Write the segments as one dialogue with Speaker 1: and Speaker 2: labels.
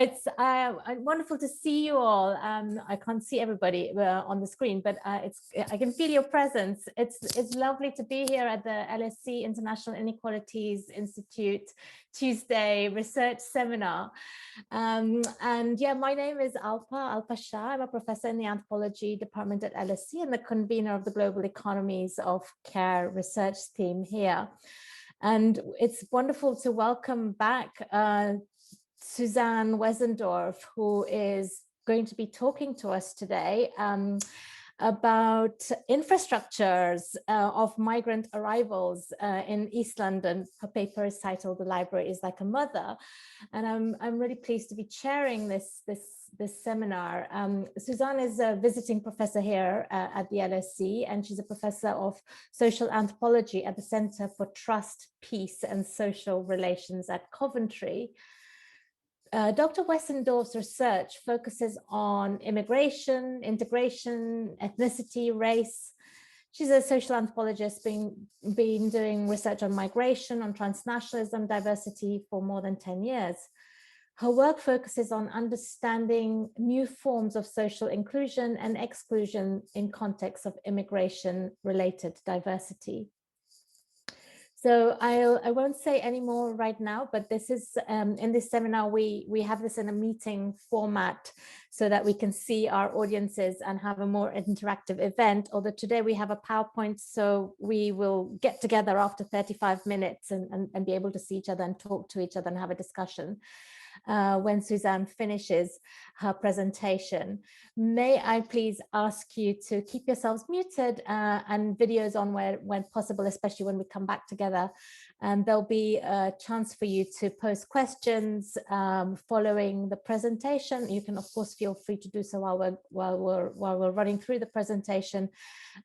Speaker 1: It's wonderful to see you all. I can't see everybody on the screen, but I can feel your presence. It's lovely to be here at the LSE International Inequalities Institute Tuesday Research Seminar. And yeah, my name is Alpa Shah. I'm a professor in the anthropology department at LSE and the convener of the Global Economies of Care research team here. And it's wonderful to welcome back Suzanne Wesendorf, who is going to be talking to us today about infrastructures of migrant arrivals in East London. Her paper is titled "The Library is Like a Mother," and I'm really pleased to be chairing this seminar. Suzanne is a visiting professor here at the LSE, and she's a professor of social anthropology at the Centre for Trust, Peace and Social Relations at Coventry. Dr. Wesendorf's research focuses on immigration, integration, ethnicity, race. She's a social anthropologist, been doing research on migration, on transnationalism, diversity for more than 10 years. Her work focuses on understanding new forms of social inclusion and exclusion in context of immigration-related diversity. So I won't say any more right now, but this is in this seminar, we have this in a meeting format so that we can see our audiences and have a more interactive event. Although today we have a PowerPoint, so we will get together after 35 minutes and be able to see each other and talk to each other and have a discussion when Suzanne finishes her presentation. May I please ask you to keep yourselves muted and videos on when possible, especially when we come back together. And there'll be a chance for you to post questions following the presentation. You can, of course, feel free to do so while we're running through the presentation.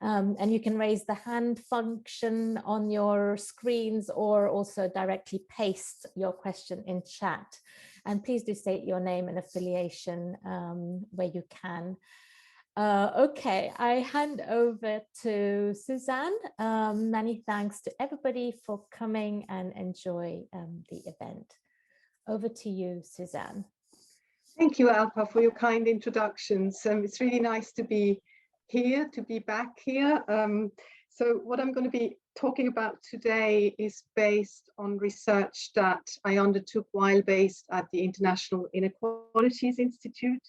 Speaker 1: And you can raise the hand function on your screens or also directly paste your question in chat. And please do state your name and affiliation where you can. Okay, I hand over to Suzanne. Many thanks to everybody for coming and enjoy the event. Over to you, Suzanne.
Speaker 2: Thank you, Alpa, for your kind introductions. It's really nice to be here, to be back here. So what I'm going to be talking about today is based on research that I undertook while based at the International Inequalities Institute.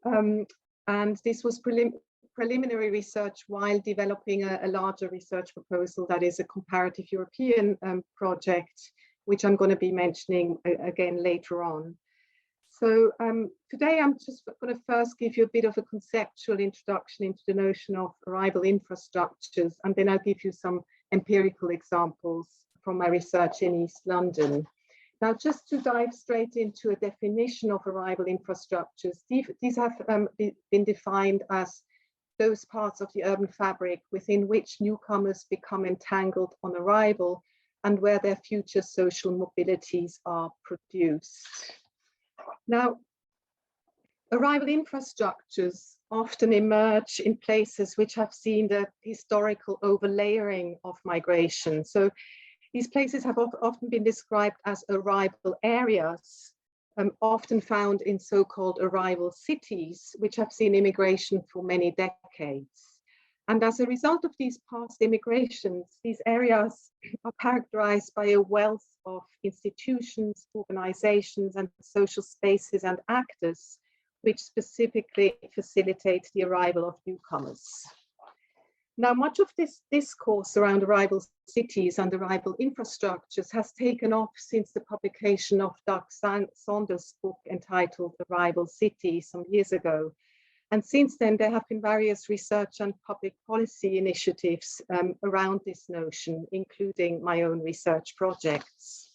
Speaker 2: And this was preliminary research while developing a larger research proposal that is a comparative European project, which I'm going to be mentioning again later on. So today I'm just going to first give you a bit of a conceptual introduction into the notion of arrival infrastructures, and then I'll give you some empirical examples from my research in East London. Now, just to dive straight into a definition of arrival infrastructures, these have been defined as those parts of the urban fabric within which newcomers become entangled on arrival and where their future social mobilities are produced. Now, arrival infrastructures often emerge in places which have seen the historical overlayering of migration. So these places have often been described as arrival areas, often found in so-called arrival cities, which have seen immigration for many decades. And as a result of these past immigrations, these areas are characterized by a wealth of institutions, organizations, and social spaces and actors, which specifically facilitate the arrival of newcomers. Now, much of this discourse around arrival cities and arrival infrastructures has taken off since the publication of Doug Saunders' book entitled Arrival Cities some years ago. And since then, there have been various research and public policy initiatives around this notion, including my own research projects.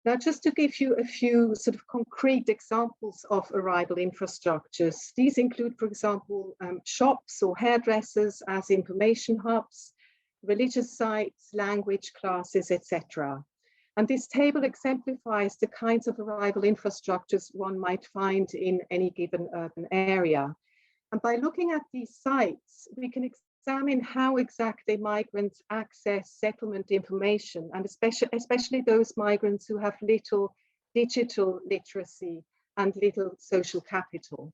Speaker 2: Now, just to give you a few sort of concrete examples of arrival infrastructures, these include, for example, shops or hairdressers as information hubs, religious sites, language classes, etc. And this table exemplifies the kinds of arrival infrastructures one might find in any given urban area. And by looking at these sites, we can examine how exactly migrants access settlement information, and especially those migrants who have little digital literacy, and little social capital.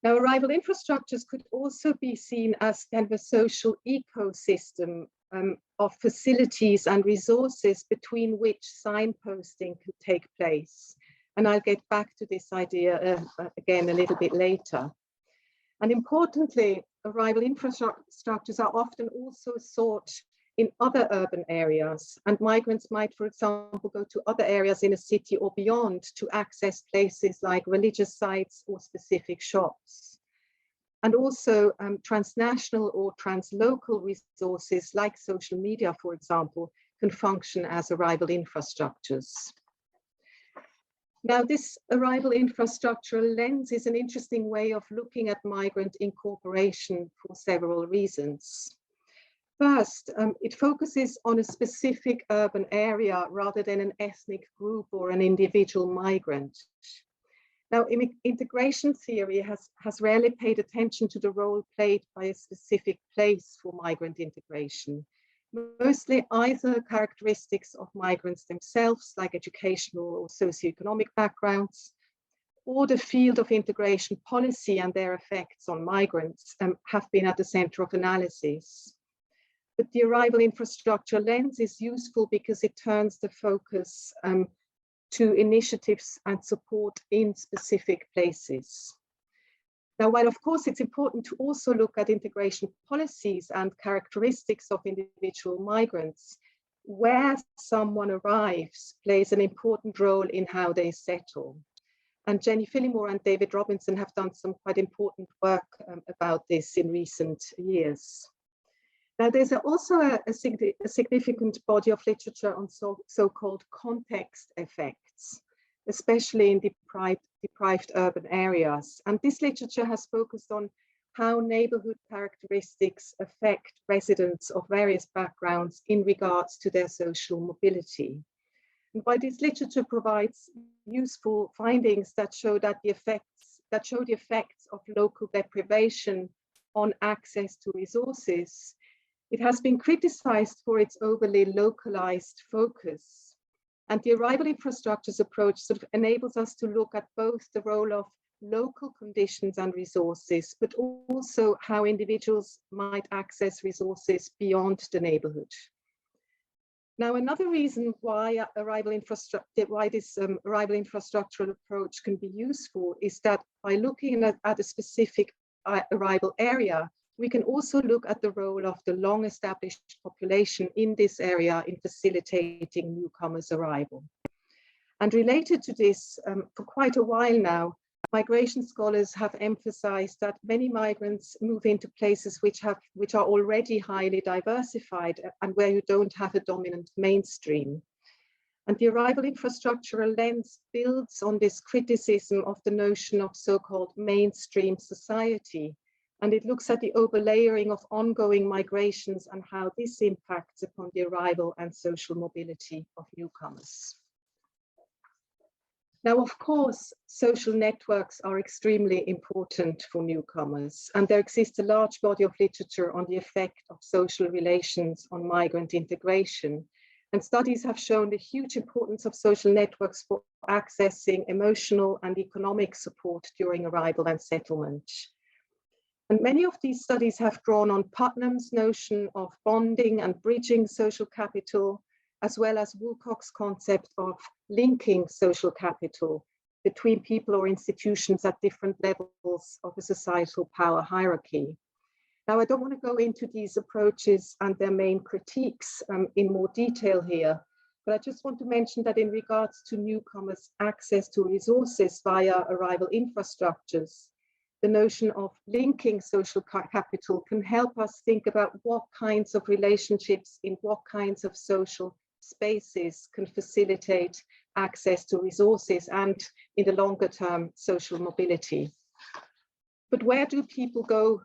Speaker 2: Now, arrival infrastructures could also be seen as kind of a social ecosystem of facilities and resources between which signposting could take place. And I'll get back to this idea again a little bit later. And importantly, arrival infrastructures are often also sought in other urban areas, and migrants might, for example, go to other areas in a city or beyond to access places like religious sites or specific shops. And also transnational or translocal resources like social media, for example, can function as arrival infrastructures. Now, this arrival infrastructural lens is an interesting way of looking at migrant incorporation for several reasons. First, it focuses on a specific urban area rather than an ethnic group or an individual migrant. Now, integration theory has rarely paid attention to the role played by a specific place for migrant integration. Mostly either characteristics of migrants themselves, like educational or socioeconomic backgrounds, or the field of integration policy and their effects on migrants have been at the center of analysis. But the arrival infrastructure lens is useful because it turns the focus to initiatives and support in specific places. Now, while of course it's important to also look at integration policies and characteristics of individual migrants, where someone arrives plays an important role in how they settle. And Jenny Phillimore and David Robinson have done some quite important work about this in recent years. Now, there's also a significant body of literature on so-called context effects, especially in deprived urban areas. And this literature has focused on how neighborhood characteristics affect residents of various backgrounds in regards to their social mobility. And while this literature provides useful findings that show the effects of local deprivation on access to resources, it has been criticized for its overly localized focus. And the arrival infrastructures approach sort of enables us to look at both the role of local conditions and resources, but also how individuals might access resources beyond the neighborhood. Now, another reason why this arrival infrastructural approach can be useful is that by looking at a specific arrival area, we can also look at the role of the long-established population in this area in facilitating newcomers' arrival. And related to this, for quite a while now, migration scholars have emphasized that many migrants move into places which are already highly diversified and where you don't have a dominant mainstream. And the arrival infrastructural lens builds on this criticism of the notion of so-called mainstream society. And it looks at the overlayering of ongoing migrations and how this impacts upon the arrival and social mobility of newcomers. Now, of course, social networks are extremely important for newcomers, and there exists a large body of literature on the effect of social relations on migrant integration. And studies have shown the huge importance of social networks for accessing emotional and economic support during arrival and settlement. And many of these studies have drawn on Putnam's notion of bonding and bridging social capital, as well as Woolcock's concept of linking social capital between people or institutions at different levels of a societal power hierarchy. Now, I don't want to go into these approaches and their main critiques in more detail here, but I just want to mention that in regards to newcomers' access to resources via arrival infrastructures, the notion of linking social capital can help us think about what kinds of relationships in what kinds of social spaces can facilitate access to resources and, in the longer term, social mobility. But where do people go?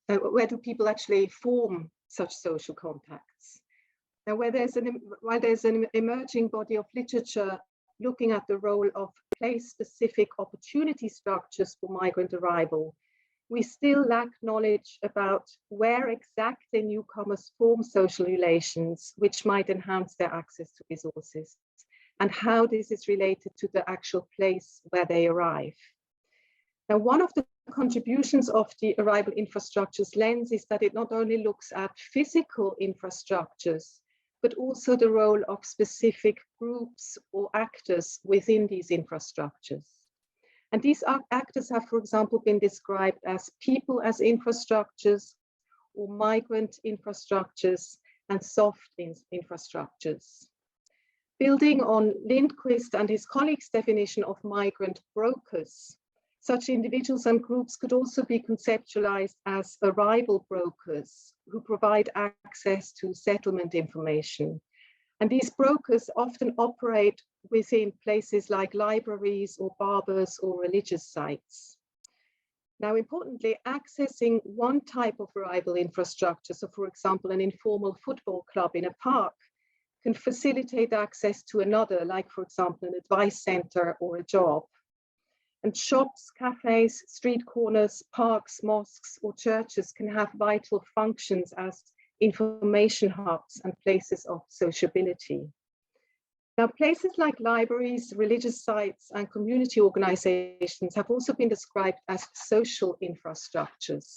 Speaker 2: Where do people actually form such social contacts? Now, while there's an emerging body of literature looking at the role of place-specific opportunity structures for migrant arrival, we still lack knowledge about where exactly newcomers form social relations which might enhance their access to resources. and how this is related to the actual place where they arrive. Now, one of the contributions of the arrival infrastructures lens is that it not only looks at physical infrastructures, but also the role of specific groups or actors within these infrastructures. And these actors have, for example, been described as people as infrastructures, or migrant infrastructures, and soft infrastructures. Building on Lindquist and his colleagues' definition of migrant brokers, such individuals and groups could also be conceptualized as arrival brokers who provide access to settlement information. And these brokers often operate within places like libraries or barbers or religious sites. Now, importantly, accessing one type of arrival infrastructure, so for example, an informal football club in a park, can facilitate access to another, like for example, an advice center or a job. And shops, cafes, street corners, parks, mosques, or churches can have vital functions as information hubs and places of sociability. Now, places like libraries, religious sites, and community organizations have also been described as social infrastructures.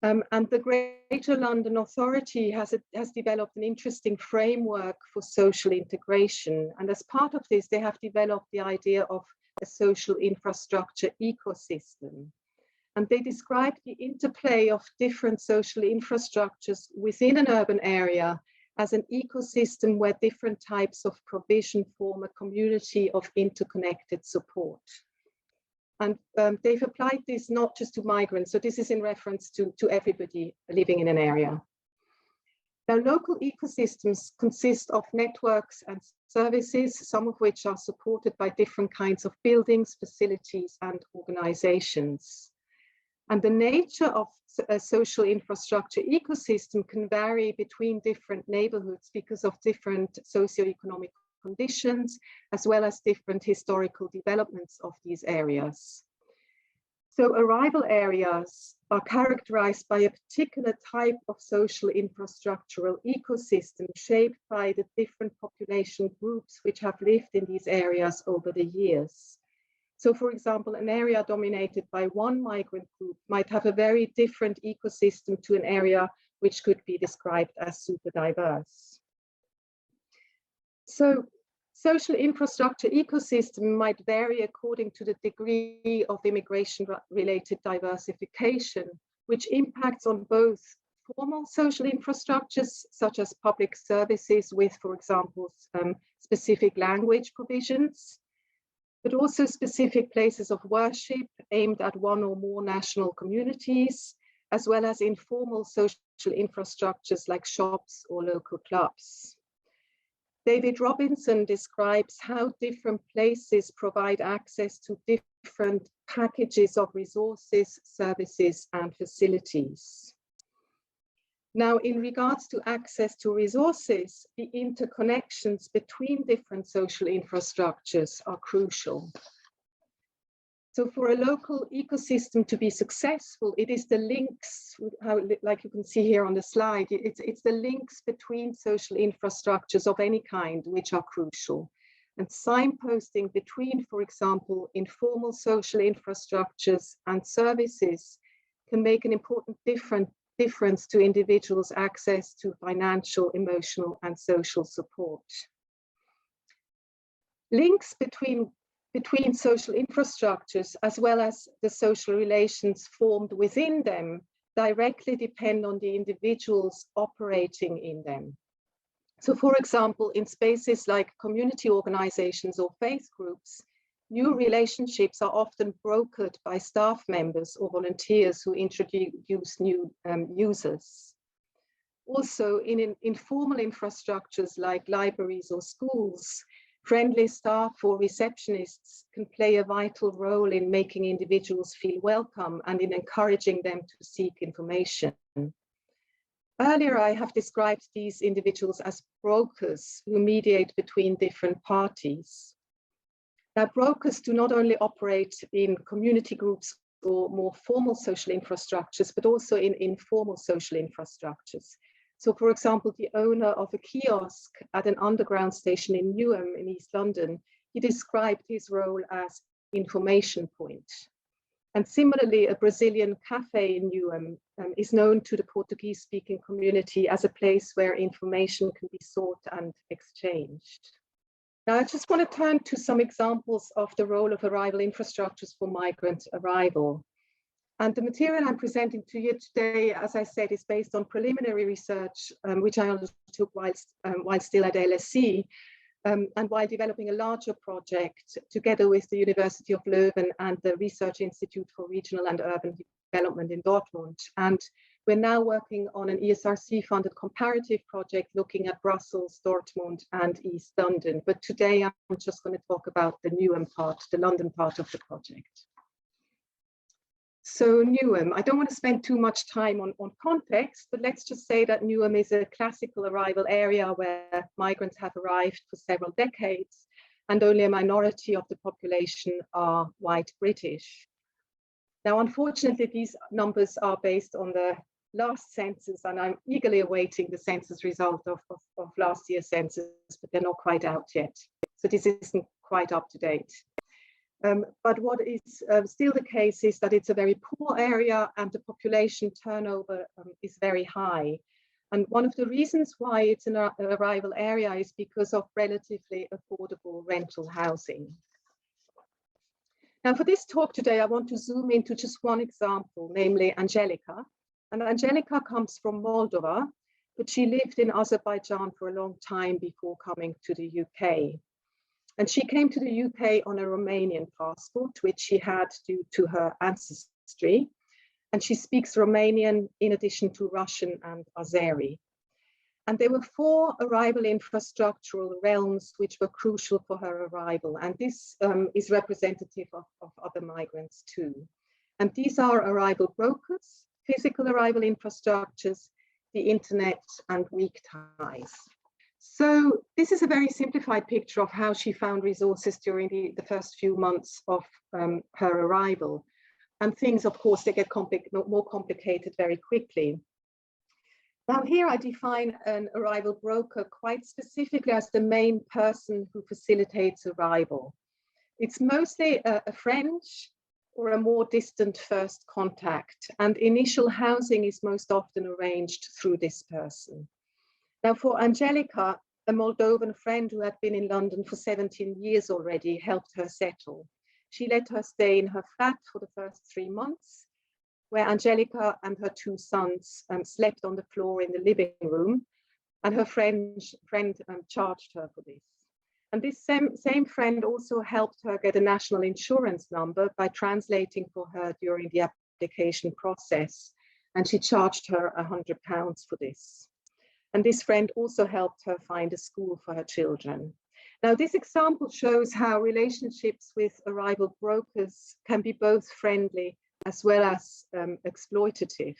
Speaker 2: And the Greater London Authority has developed an interesting framework for social integration. And as part of this, they have developed the idea of a social infrastructure ecosystem. And they describe the interplay of different social infrastructures within an urban area as an ecosystem where different types of provision form a community of interconnected support. And they've applied this not just to migrants, so this is in reference to everybody living in an area. Now, local ecosystems consist of networks and services, some of which are supported by different kinds of buildings, facilities, and organizations. And the nature of a social infrastructure ecosystem can vary between different neighborhoods because of different socioeconomic conditions, as well as different historical developments of these areas. So arrival areas are characterized by a particular type of social infrastructural ecosystem shaped by the different population groups which have lived in these areas over the years. So for example, an area dominated by one migrant group might have a very different ecosystem to an area which could be described as super diverse. So social infrastructure ecosystem might vary according to the degree of immigration-related diversification, which impacts on both formal social infrastructures, such as public services with, for example, specific language provisions, but also specific places of worship aimed at one or more national communities, as well as informal social infrastructures like shops or local clubs. David Robinson describes how different places provide access to different packages of resources, services, and facilities. Now, in regards to access to resources, the interconnections between different social infrastructures are crucial. So for a local ecosystem to be successful, it is the links, like you can see here on the slide, it's the links between social infrastructures of any kind which are crucial. And signposting between, for example, informal social infrastructures and services can make an important difference to individuals' access to financial, emotional, and social support. Links between social infrastructures, as well as the social relations formed within them, directly depend on the individuals operating in them. So for example, in spaces like community organizations or faith groups, new relationships are often brokered by staff members or volunteers who introduce new users. Also, in informal infrastructures like libraries or schools, friendly staff or receptionists can play a vital role in making individuals feel welcome and in encouraging them to seek information. Earlier, I have described these individuals as brokers who mediate between different parties. Now, brokers do not only operate in community groups or more formal social infrastructures, but also in informal social infrastructures. So for example, the owner of a kiosk at an underground station in Newham in East London, he described his role as information point. And similarly, a Brazilian cafe in Newham is known to the Portuguese-speaking community as a place where information can be sought and exchanged. Now, I just want to turn to some examples of the role of arrival infrastructures for migrant arrival. And the material I'm presenting to you today, as I said, is based on preliminary research, which I undertook while still at LSE, and while developing a larger project together with the University of Leuven and the Research Institute for Regional and Urban Development in Dortmund. And we're now working on an ESRC-funded comparative project looking at Brussels, Dortmund, and East London. But today I'm just going to talk about the Newham part, the London part of the project. So Newham, I don't want to spend too much time on context, but let's just say that Newham is a classical arrival area where migrants have arrived for several decades, and only a minority of the population are white British. Now, unfortunately, these numbers are based on the last census, and I'm eagerly awaiting the census result of last year's census, but they're not quite out yet. So this isn't quite up to date. But what is still the case is that it's a very poor area and the population turnover is very high. And one of the reasons why it's an arrival area is because of relatively affordable rental housing. Now for this talk today, I want to zoom into just one example, namely Angelica. And Angelica comes from Moldova, but she lived in Azerbaijan for a long time before coming to the UK. And she came to the UK on a Romanian passport, which she had due to her ancestry. And she speaks Romanian in addition to Russian and Azeri. And there were 4 arrival infrastructural realms which were crucial for her arrival. And this is representative of other migrants too. And these are arrival brokers, physical arrival infrastructures, the internet, and weak ties. So this is a very simplified picture of how she found resources during the first few months of her arrival. And things, of course, they get more complicated very quickly. Now here I define an arrival broker quite specifically as the main person who facilitates arrival. It's mostly a friend or a more distant first contact, and initial housing is most often arranged through this person. Now for Angelica, a Moldovan friend who had been in London for 17 years already helped her settle. She let her stay in her flat for the first 3 months, where Angelica and her 2 sons slept on the floor in the living room, and her friend charged her for this. And this same friend also helped her get a national insurance number by translating for her during the application process, and she charged her £100 for this. And this friend also helped her find a school for her children. Now, this example shows how relationships with arrival brokers can be both friendly as well as exploitative.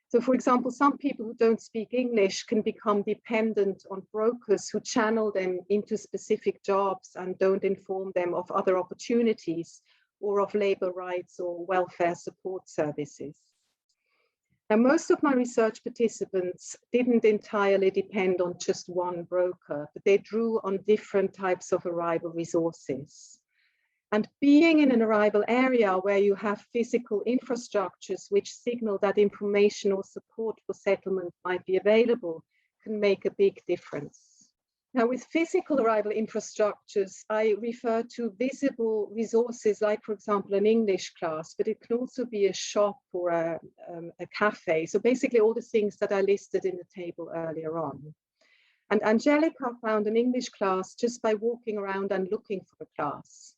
Speaker 2: So, for example, some people who don't speak English can become dependent on brokers who channel them into specific jobs and don't inform them of other opportunities or of labor rights or welfare support services. Now, most of my research participants didn't entirely depend on just one broker, but they drew on different types of arrival resources. And being in an arrival area where you have physical infrastructures which signal that information or support for settlement might be available can make a big difference. Now, with physical arrival infrastructures, I refer to visible resources like, for example, an English class, but it can also be a shop or a cafe. So basically all the things that I listed in the table earlier on. And Angelica found an English class just by walking around and looking for a class.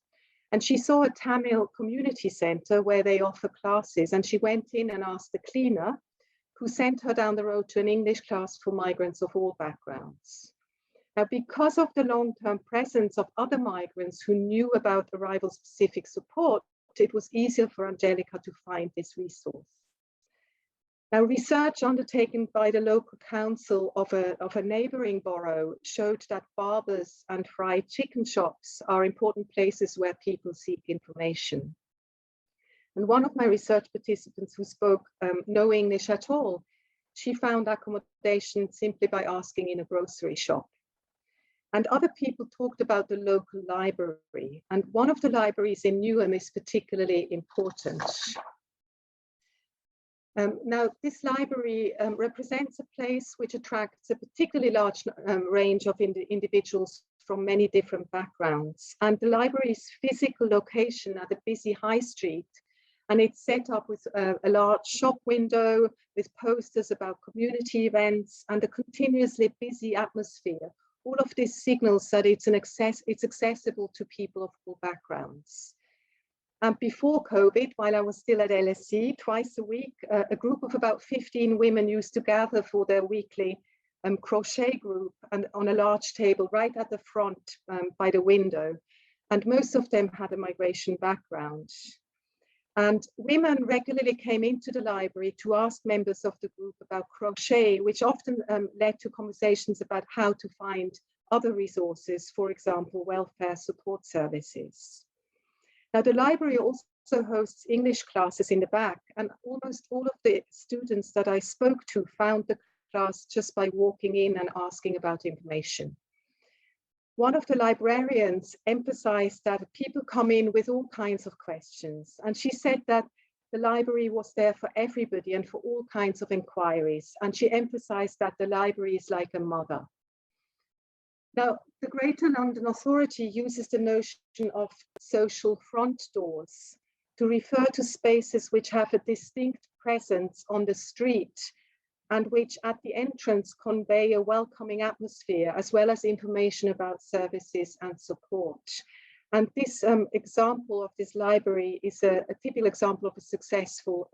Speaker 2: And she saw a Tamil community center where they offer classes, and she went in and asked the cleaner, who sent her down the road to an English class for migrants of all backgrounds. Now, because of the long-term presence of other migrants who knew about arrival-specific support, it was easier for Angelica to find this resource. Now, research undertaken by the local council of a neighboring borough showed that barbers and fried chicken shops are important places where people seek information. And one of my research participants who spoke no English at all she found accommodation simply by asking in a grocery shop. And other people talked about the local library. And one of the libraries in Newham is particularly important. Now, this library represents a place which attracts a particularly large range of individuals from many different backgrounds. And the library's physical location at a busy high street, and it's set up with a large shop window with posters about community events and a continuously busy atmosphere. All of this signals that it's accessible to people of all backgrounds. And before COVID, while I was still at LSE, twice a week, a group of about 15 women used to gather for their weekly crochet group and on a large table right at the front by the window. And most of them had a migration background. And women regularly came into the library to ask members of the group about crochet, which often led to conversations about how to find other resources, for example, welfare support services. Now, the library also hosts English classes in the back, and almost all of the students that I spoke to found the class just by walking in and asking about information. One of the librarians emphasized that people come in with all kinds of questions, and she said that the library was there for everybody and for all kinds of inquiries, and she emphasized that the library is like a mother. Now, the Greater London Authority uses the notion of social front doors to refer to spaces which have a distinct presence on the street and which at the entrance convey a welcoming atmosphere as well as information about services and support. And this example of this library is a typical example of a successful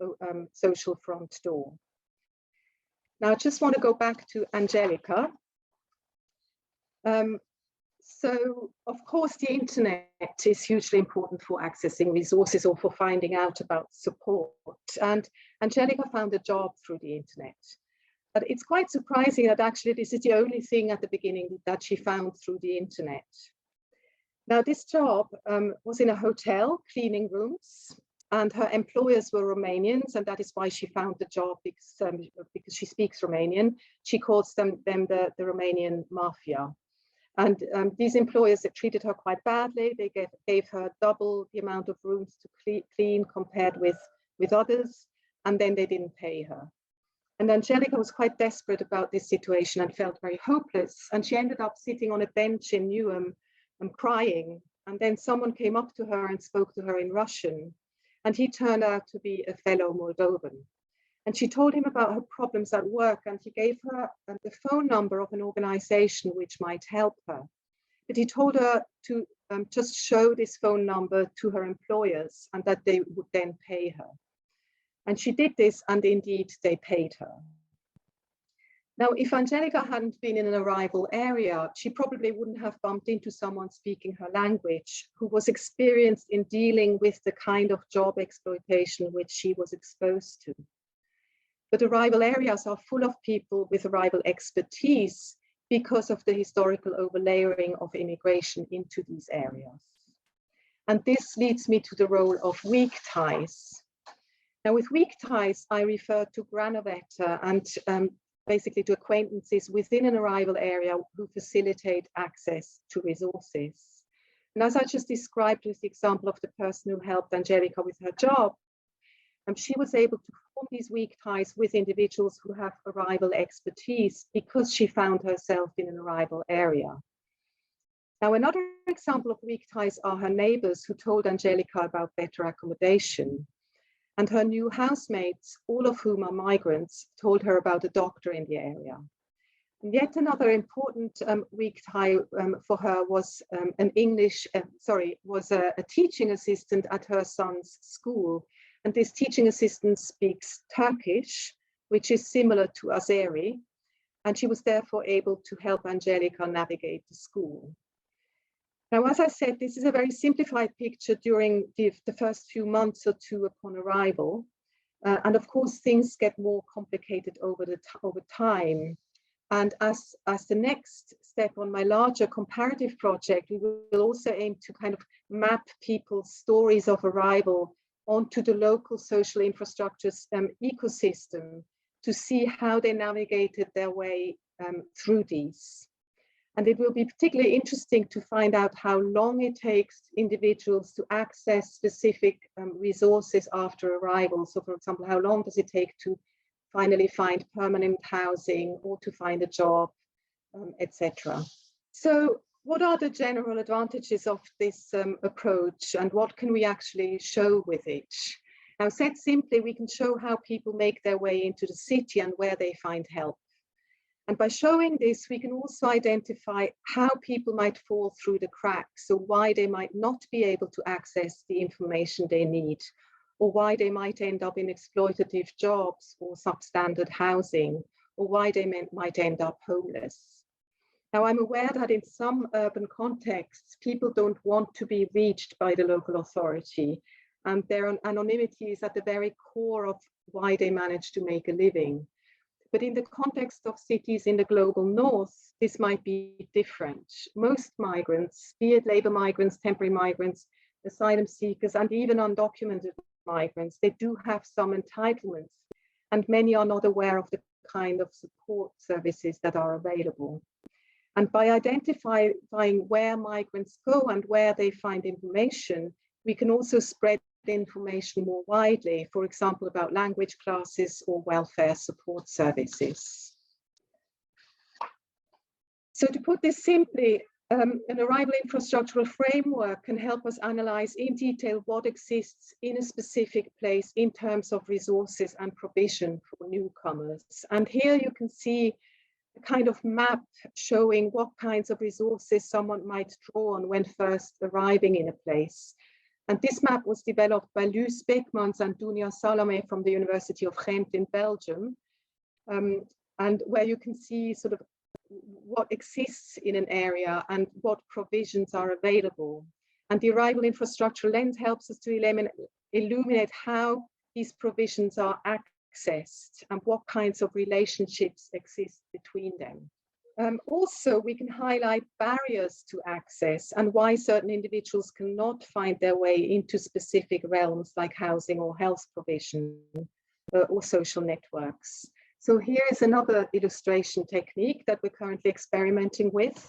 Speaker 2: social front door. Now, I just want to go back to Angelica. So, of course, the internet is hugely important for accessing resources or for finding out about support. And Angelica found a job through the internet. But it's quite surprising that actually this is the only thing at the beginning that she found through the internet. Now, this job was in a hotel, cleaning rooms, and her employers were Romanians, and that is why she found the job, because she speaks Romanian. She calls them the Romanian mafia. And these employers that treated her quite badly. They gave her double the amount of rooms to clean compared with others, and then they didn't pay her. And Angelica was quite desperate about this situation and felt very hopeless. And she ended up sitting on a bench in Newham and crying. And then someone came up to her and spoke to her in Russian. And he turned out to be a fellow Moldovan. And she told him about her problems at work, and he gave her the phone number of an organization which might help her. But he told her to just show this phone number to her employers and that they would then pay her. And she did this, and indeed they paid her. Now, if Angelica hadn't been in an arrival area, she probably wouldn't have bumped into someone speaking her language who was experienced in dealing with the kind of job exploitation which she was exposed to. But arrival areas are full of people with arrival expertise because of the historical overlayering of immigration into these areas. And this leads me to the role of weak ties. Now, with weak ties, I refer to granovetta and basically to acquaintances within an arrival area who facilitate access to resources. And as I just described with the example of the person who helped Angelica with her job, she was able to form these weak ties with individuals who have arrival expertise because she found herself in an arrival area. Now, another example of weak ties are her neighbors who told Angelica about better accommodation. And her new housemates, all of whom are migrants, told her about a doctor in the area. And yet another important weak tie for her was a teaching assistant at her son's school. And this teaching assistant speaks Turkish, which is similar to Azeri. And she was therefore able to help Angelica navigate the school. Now, as I said, this is a very simplified picture during the first few months or two upon arrival. And of course, things get more complicated over time. And as the next step on my larger comparative project, we will also aim to kind of map people's stories of arrival onto the local social infrastructures ecosystem to see how they navigated their way through these. And it will be particularly interesting to find out how long it takes individuals to access specific resources after arrival. So for example, how long does it take to finally find permanent housing or to find a job, etc. So what are the general advantages of this approach, and what can we actually show with it? Now, said simply, we can show how people make their way into the city and where they find help. And by showing this, we can also identify how people might fall through the cracks, so why they might not be able to access the information they need, or why they might end up in exploitative jobs or substandard housing, or why they might end up homeless. Now, I'm aware that in some urban contexts, people don't want to be reached by the local authority, and their anonymity is at the very core of why they manage to make a living. But in the context of cities in the global north, this might be different. Most migrants, be it labor migrants, temporary migrants, asylum seekers, and even undocumented migrants, they do have some entitlements, and many are not aware of the kind of support services that are available. And by identifying where migrants go and where they find information, we can also spread the information more widely, for example, about language classes or welfare support services. So to put this simply, an arrival infrastructural framework can help us analyze in detail what exists in a specific place in terms of resources and provision for newcomers. And here you can see a kind of map showing what kinds of resources someone might draw on when first arriving in a place. And this map was developed by Luce Beckmans and Dunia Salome from the University of Ghent in Belgium, and where you can see sort of what exists in an area and what provisions are available. And the arrival infrastructure lens helps us to illuminate how these provisions are accessed and what kinds of relationships exist between them. Also, we can highlight barriers to access and why certain individuals cannot find their way into specific realms like housing or health provision or social networks. So here is another illustration technique that we're currently experimenting with.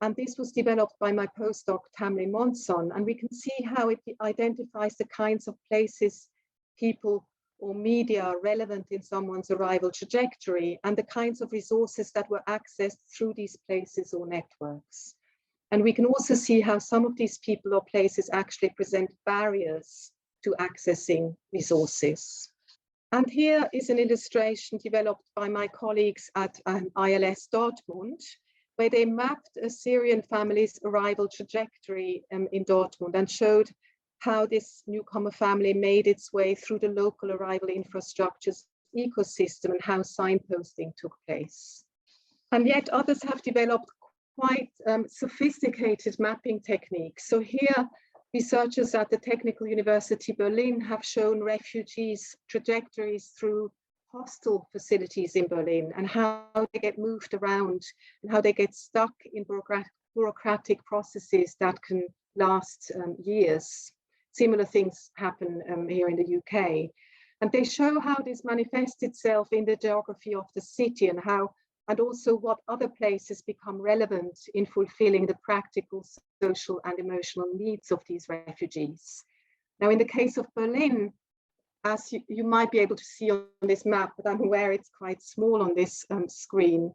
Speaker 2: And this was developed by my postdoc, Tammy Monson. And we can see how it identifies the kinds of places, people, or media are relevant in someone's arrival trajectory and the kinds of resources that were accessed through these places or networks. And we can also see how some of these people or places actually present barriers to accessing resources. And here is an illustration developed by my colleagues at ILS Dortmund, where they mapped a Syrian family's arrival trajectory in Dortmund and showed how this newcomer family made its way through the local arrival infrastructure's ecosystem and how signposting took place. And yet others have developed quite sophisticated mapping techniques. So here, researchers at the Technical University Berlin have shown refugees' trajectories through hostel facilities in Berlin and how they get moved around and how they get stuck in bureaucratic processes that can last years. Similar things happen here in the UK. And they show how this manifests itself in the geography of the city and also what other places become relevant in fulfilling the practical, social and emotional needs of these refugees. Now, in the case of Berlin, as you might be able to see on this map, but I'm aware it's quite small on this screen.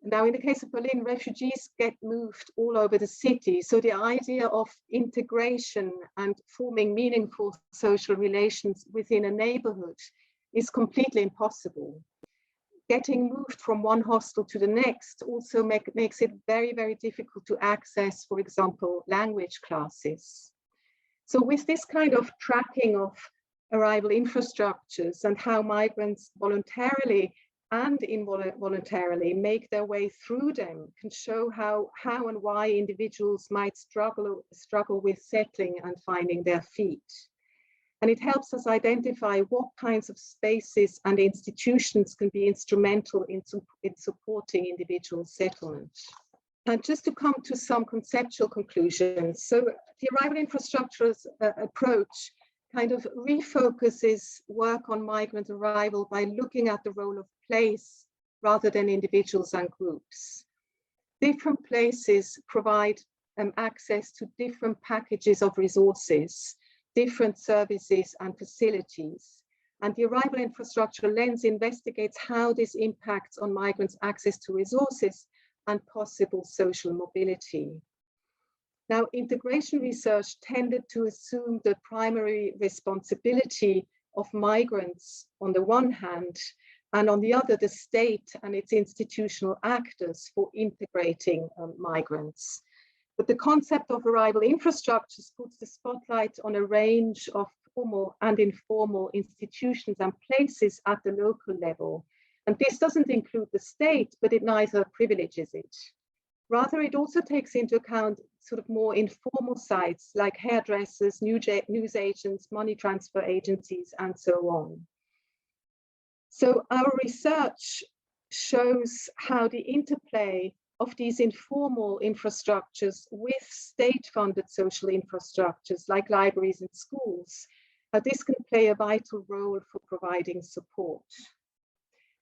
Speaker 2: Now, in the case of Berlin, refugees get moved all over the city. So the idea of integration and forming meaningful social relations within a neighborhood is completely impossible. Getting moved from one hostel to the next also makes it very, very difficult to access, for example, language classes. So with this kind of tracking of arrival infrastructures and how migrants voluntarily and involuntarily make their way through them can show how and why individuals might struggle with settling and finding their feet. And it helps us identify what kinds of spaces and institutions can be instrumental in supporting individual settlement. And just to come to some conceptual conclusions. So the arrival infrastructure's approach kind of refocuses work on migrant arrival by looking at the role of place rather than individuals and groups. Different places provide access to different packages of resources, different services and facilities. And the arrival infrastructure lens investigates how this impacts on migrants' access to resources and possible social mobility. Now, integration research tended to assume the primary responsibility of migrants on the one hand, and on the other, the state and its institutional actors for integrating migrants. But the concept of arrival infrastructures puts the spotlight on a range of formal and informal institutions and places at the local level. And this doesn't include the state, but it neither privileges it. Rather, it also takes into account sort of more informal sites like hairdressers, news agents, money transfer agencies, and so on. So our research shows how the interplay of these informal infrastructures with state-funded social infrastructures like libraries and schools, this can play a vital role for providing support.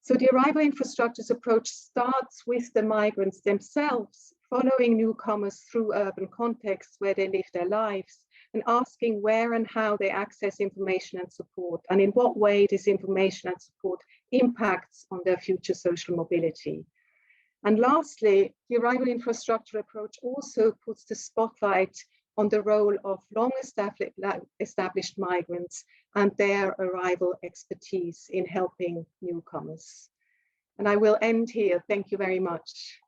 Speaker 2: So the arrival infrastructures approach starts with the migrants themselves, following newcomers through urban contexts where they live their lives, and asking where and how they access information and support, and in what way this information and support impacts on their future social mobility. And lastly, the arrival infrastructure approach also puts the spotlight on the role of long-established migrants and their arrival expertise in helping newcomers. And I will end here. Thank you very much.